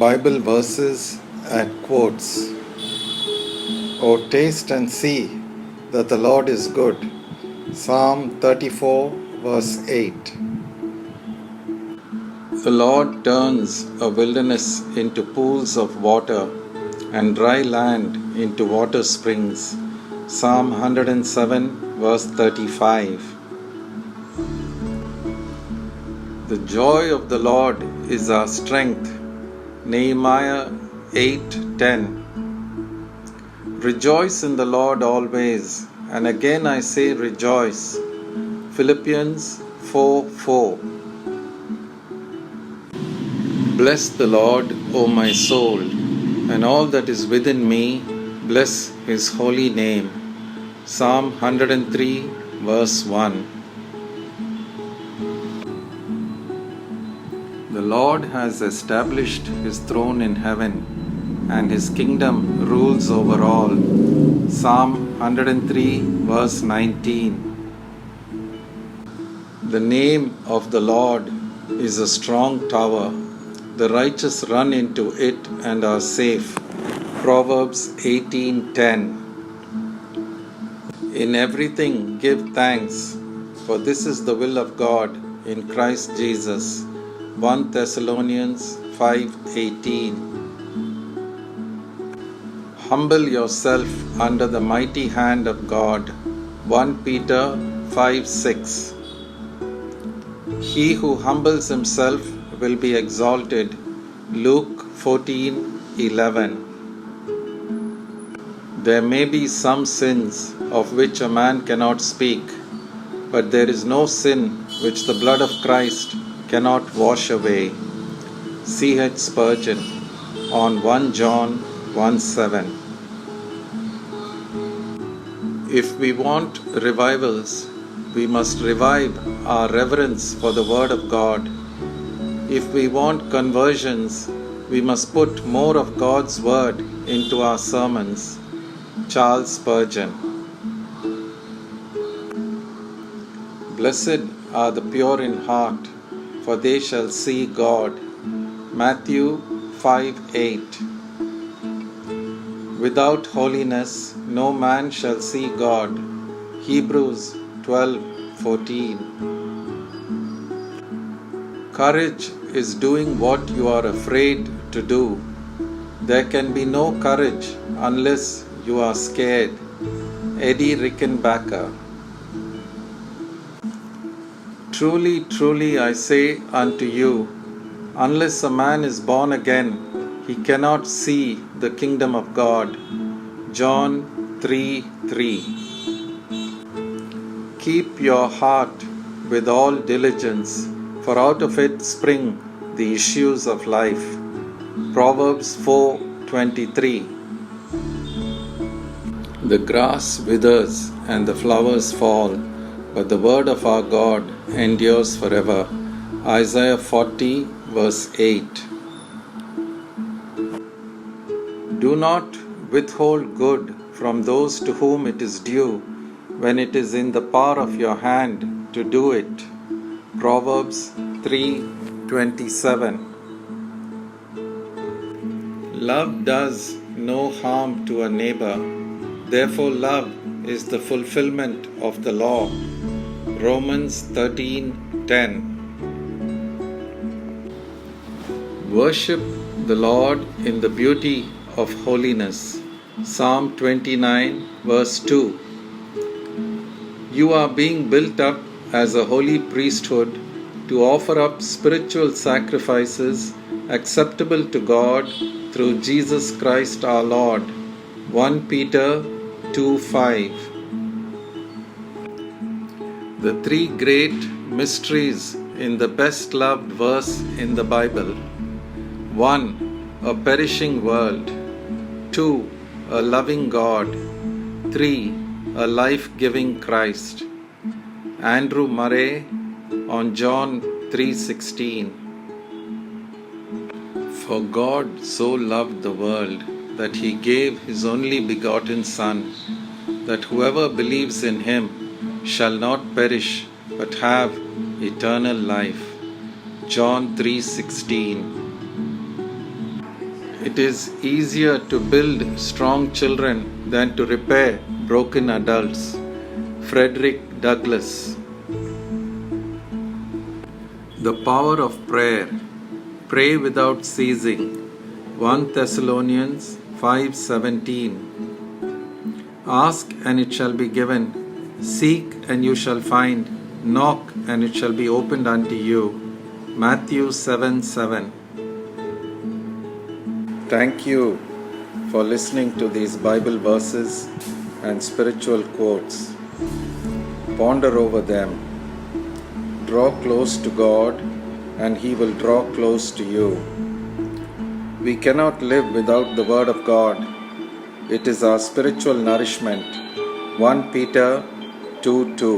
Bible verses and quotes. Oh, taste and see that the Lord is good. Psalm 34, verse 8. The Lord turns a wilderness into pools of water and dry land into water springs. Psalm 107, verse 35. The joy of the Lord is our strength. Nehemiah 8:10. Rejoice in the Lord always, and again I say rejoice. Philippians 4:4. Bless the Lord, O my soul, and all that is within me, bless his holy name. Psalm 103, verse 1. The Lord has established his throne in heaven, and his kingdom rules over all. Psalm 103, verse 19. The name of the Lord is a strong tower. The righteous run into it and are safe. Proverbs 18:10. In everything give thanks, for this is the will of God in Christ Jesus. 1 Thessalonians 5:18. Humble yourself under the mighty hand of God. 1 Peter 5:6. He who humbles himself will be exalted. Luke 14:11. There may be some sins of which a man cannot speak, but there is no sin which the blood of Christ cannot wash away. C.H. Spurgeon on 1 John 1:7. If we want revivals, we must revive our reverence for the Word of God. If we want conversions, we must put more of God's Word into our sermons. Charles Spurgeon. Blessed are the pure in heart, for they shall see God. Matthew 5:8. Without holiness no man shall see God. Hebrews 12:14. Courage is doing what you are afraid to do. There can be no courage unless you are scared. Eddie Rickenbacker. Truly, truly, I say unto you, unless a man is born again, he cannot see the kingdom of God. John 3:3. Keep your heart with all diligence, for out of it spring the issues of life. Proverbs 4:23. The grass withers and the flowers fall, but the word of our God endures forever. Isaiah 40, verse 8. Do not withhold good from those to whom it is due, when it is in the power of your hand to do it. Proverbs 3:27. Love does no harm to a neighbor. Therefore love is the fulfillment of the law. Romans 13:10. Worship the Lord in the beauty of holiness. Psalm 29, verse 2. You are being built up as a holy priesthood to offer up spiritual sacrifices acceptable to God through Jesus Christ our Lord. 1 Peter 2:5. The three great mysteries in the best loved verse in the Bible. 1. A perishing world. 2. A loving God. 3. A life-giving Christ. Andrew Murray on John 3:16. For God so loved the world that he gave his only begotten Son, that whoever believes in him shall not perish but have eternal life. John 3:16. It is easier to build strong children than to repair broken adults. Frederick Douglass. The power of prayer. Pray without ceasing. 1 Thessalonians 5:17. Ask and it shall be given. Seek and you shall find. Knock and it shall be opened unto you. Matthew 7:7. Thank you for listening to these Bible verses and spiritual quotes. Ponder over them. Draw close to God and He will draw close to you. We cannot live without the Word of God. It is our spiritual nourishment. 1 Peter 2:2.